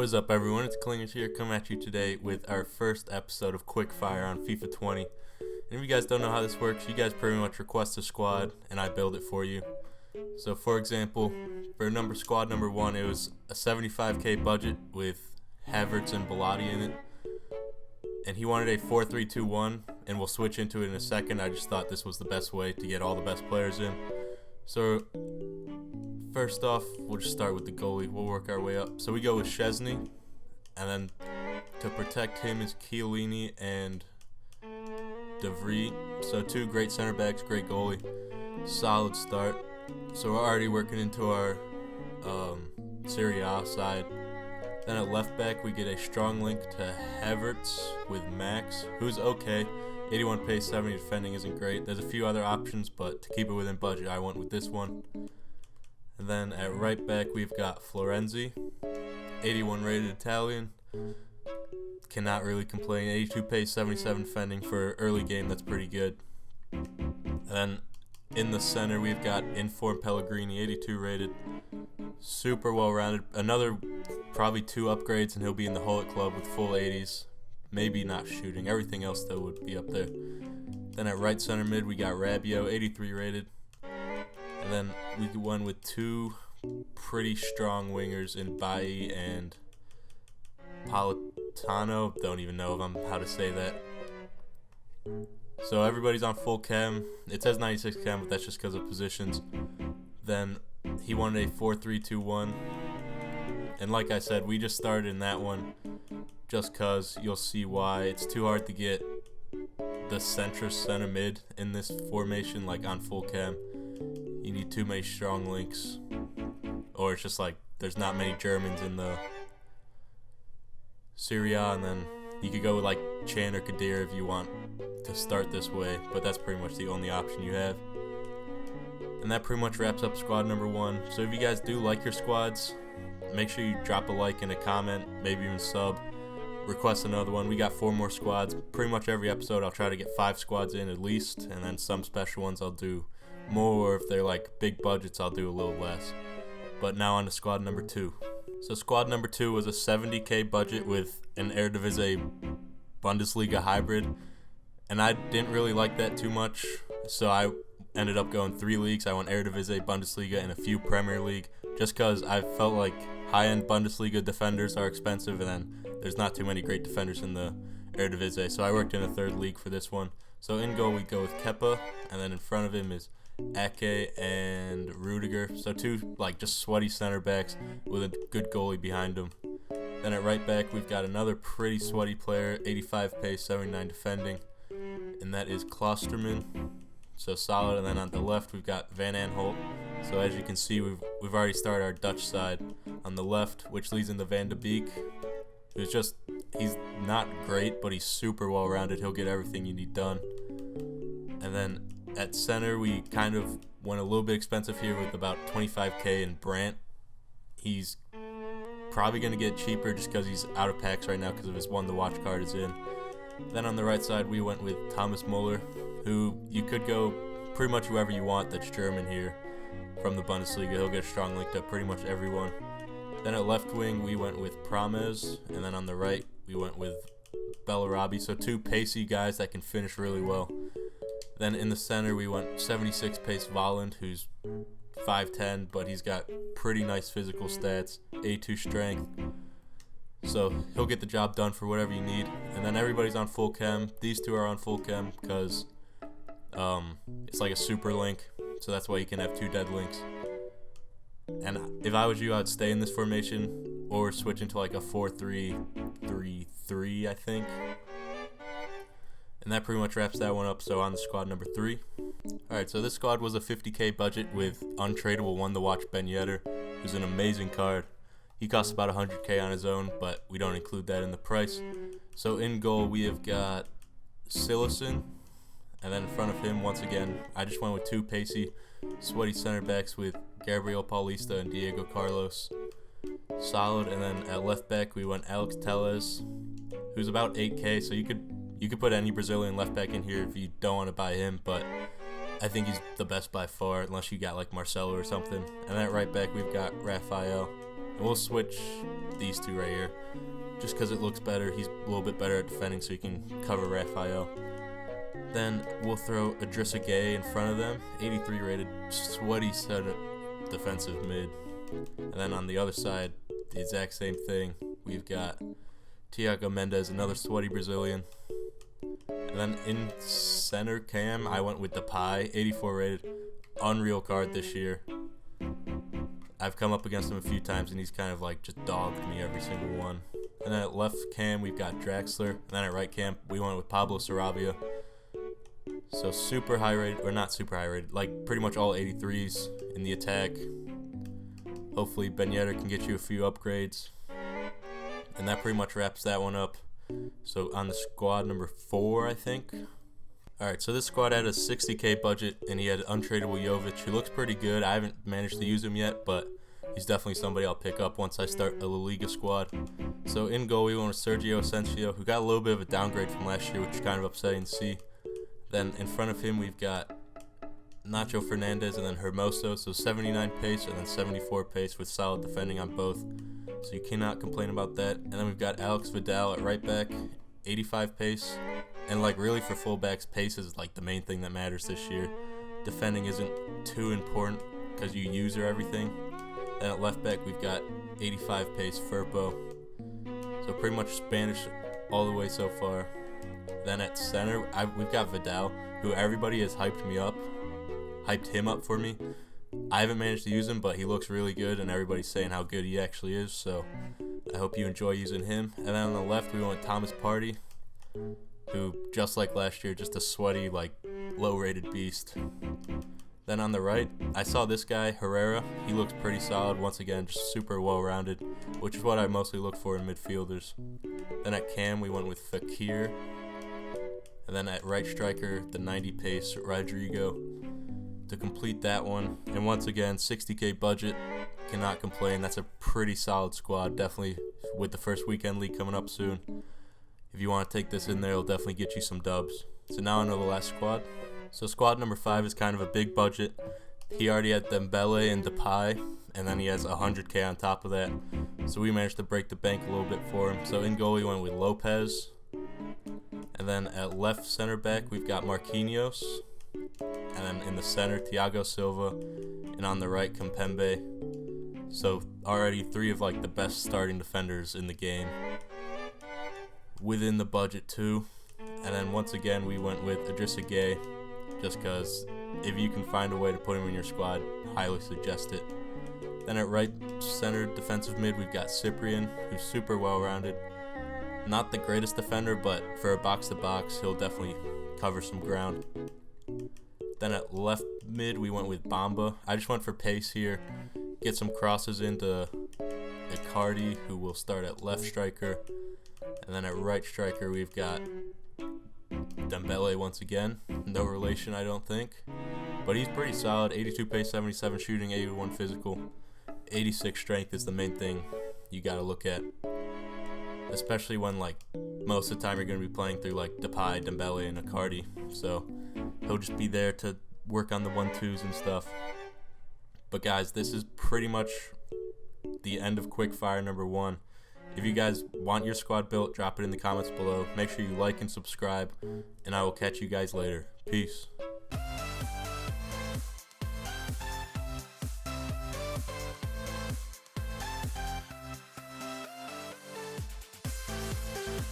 What is up, everyone? It's Clingers here, coming at you today with our first episode of Quickfire on FIFA 20. And if you guys don't know how this works, you guys pretty much request a squad, and I build it for you. So, for example, for squad number 1, it was a 75k budget with Havertz and Bellotti in it. And he wanted a 4-3-2-1, and we'll switch into it in a second. I just thought this was the best way to get all the best players in. So, first off, we'll just start with the goalie. We'll work our way up. So we go with Szczesny, and then to protect him is Chiellini and De Vrij. So two great center backs, great goalie. Solid start. So we're already working into our Serie A side. Then at left back, we get a strong link to Havertz with Max, who's okay. 81 pace, 70 defending isn't great. There's a few other options, but to keep it within budget, I went with this one. And then at right back, we've got Florenzi, 81 rated Italian. Cannot really complain. 82 pace, 77 defending for early game. That's pretty good. And then in the center, we've got Inform Pellegrini, 82 rated. Super well-rounded. Another probably 2 upgrades, and he'll be in the Hullet Club with full 80s. Maybe not shooting. Everything else, though, would be up there. Then at right center mid, we got Rabiot, 83 rated. And then we went with 2 pretty strong wingers in Bailly and Politano. Don't even know how to say that. So everybody's on full chem. It says 96 chem, but that's just because of positions. Then he wanted a 4-3-2-1. And like I said, we just started in that one just because you'll see why. It's too hard to get the centrist center mid in this formation like on full chem. You need too many strong links, or it's just like there's not many Germans in the Serie A, and then you could go with like Chan or Kadir if you want to start this way, but that's pretty much the only option you have. And that pretty much wraps up squad number 1. So if you guys do like your squads, make sure you drop a like and a comment, maybe even sub. Request another one. We got 4 more squads. Pretty much every episode I'll try to get 5 squads in at least, and then some special ones I'll do more, or if they're like big budgets I'll do a little less. But now on to squad number 2. So squad number 2 was a 70k budget with an Eredivisie Bundesliga hybrid, and I didn't really like that too much, so I ended up going 3 leagues. I went Eredivisie, Bundesliga, and a few Premier League, just because I felt like high-end Bundesliga defenders are expensive, and then there's not too many great defenders in the Eredivisie, so I worked in a 3rd league for this one. So in goal we go with Kepa, and then in front of him is Ake and Rudiger. So 2 like just sweaty center backs with a good goalie behind them. Then at right back we've got another pretty sweaty player, 85 pace, 79 defending, and that is Klosterman. So solid. And then on the left we've got Van Aanholt. So as you can see, we've already started our Dutch side on the left, which leads into Van de Beek. He's not great, but he's super well-rounded. He'll get everything you need done. And then at center, we kind of went a little bit expensive here with about 25k in Brandt. He's probably going to get cheaper just because he's out of packs right now because of his one the watch card is in. Then on the right side, we went with Thomas Muller, who you could go pretty much whoever you want that's German here from the Bundesliga. He'll get a strong link to pretty much everyone. Then at left wing, we went with Promes, and then on the right, we went with Bellarabi. So 2 pacey guys that can finish really well. Then in the center, we went 76 pace Volland, who's 5'10", but he's got pretty nice physical stats, A2 strength. So he'll get the job done for whatever you need. And then everybody's on full chem. These 2 are on full chem because it's like a super link, so that's why you can have 2 dead links. And if I was you, I'd stay in this formation or switch into like a 4-3-3-3, I think. And that pretty much wraps that one up. So on to squad number 3. Alright, so this squad was a 50k budget with untradeable one to watch Ben Yedder, who's an amazing card. He costs about 100k on his own, but we don't include that in the price. So in goal, we have got Silesen. And then in front of him, once again, I just went with 2 pacey, sweaty center backs with Gabriel Paulista and Diego Carlos. Solid. And then at left back, we went Alex Telles, who's about 8k, so you could put any Brazilian left back in here if you don't want to buy him, but I think he's the best by far, unless you got like Marcelo or something. And at right back, we've got Rafael. And we'll switch these two right here, just because it looks better. He's a little bit better at defending, so he can cover Raphael. Then we'll throw Idrissa Gueye in front of them, 83 rated, sweaty center defensive mid. And then on the other side, the exact same thing. We've got Thiago Mendes, another sweaty Brazilian. And then in center cam, I went with Depay, 84 rated, unreal card this year. I've come up against him a few times, and he's kind of like just dogged me every single one. And then at left cam, we've got Draxler. And then at right cam, we went with Pablo Sarabia. So super high rated, or not super high rated, like pretty much all 83s in the attack. Hopefully Ben Yedder can get you a few upgrades. And that pretty much wraps that one up. So on the squad number 4, I think. Alright, so this squad had a 60k budget, and he had untradeable Jovic, who looks pretty good. I haven't managed to use him yet, but he's definitely somebody I'll pick up once I start a La Liga squad. So in goal, we went with Sergio Asensio, who got a little bit of a downgrade from last year, which is kind of upsetting to see. Then in front of him, we've got Nacho Fernandez and then Hermoso, so 79 pace and then 74 pace with solid defending on both. So you cannot complain about that. And then we've got Alex Vidal at right back, 85 pace. And like really for fullbacks, pace is like the main thing that matters this year. Defending isn't too important because you use or everything. And at left back, we've got 85 pace Firpo. So pretty much Spanish all the way so far. Then at center, we've got Vidal, who everybody has hyped him up for me. I haven't managed to use him, but he looks really good, and everybody's saying how good he actually is, so I hope you enjoy using him. And then on the left, we went with Thomas Partey, who, just like last year, just a sweaty, like, low-rated beast. Then on the right, I saw this guy, Herrera. He looks pretty solid, once again, just super well-rounded, which is what I mostly look for in midfielders. Then at cam, we went with Fekir. And then at right striker, the 90 pace Rodrigo to complete that one. And once again, 60k budget, cannot complain. That's a pretty solid squad, definitely with the first weekend league coming up soon. If you want to take this in there, it'll definitely get you some dubs. So now onto the last squad. So squad number 5 is kind of a big budget. He already had Dembele and Depay, and then he has 100k on top of that. So we managed to break the bank a little bit for him. So in goal, we went with Lopez. And then at left center back, we've got Marquinhos. And then in the center, Thiago Silva. And on the right, Kimpembe. So already 3 of like the best starting defenders in the game. Within the budget too. And then once again, we went with Idrissa Gueye. Just because if you can find a way to put him in your squad, highly suggest it. Then at right center defensive mid, we've got Cyprian, who's super well-rounded. Not the greatest defender, but for a box-to-box, he'll definitely cover some ground. Then at left mid, we went with Bamba. I just went for pace here. Get some crosses into Icardi, who will start at left striker. And then at right striker, we've got Dembele once again. No relation, I don't think. But he's pretty solid. 82 pace, 77 shooting, 81 physical. 86 strength is the main thing you got to look at. Especially when, like, most of the time you're going to be playing through, like, Depay, Dembele, and Icardi. So he'll just be there to work on the 1-2s and stuff. But, guys, this is pretty much the end of Quickfire number 1. If you guys want your squad built, drop it in the comments below. Make sure you like and subscribe, and I will catch you guys later. Peace.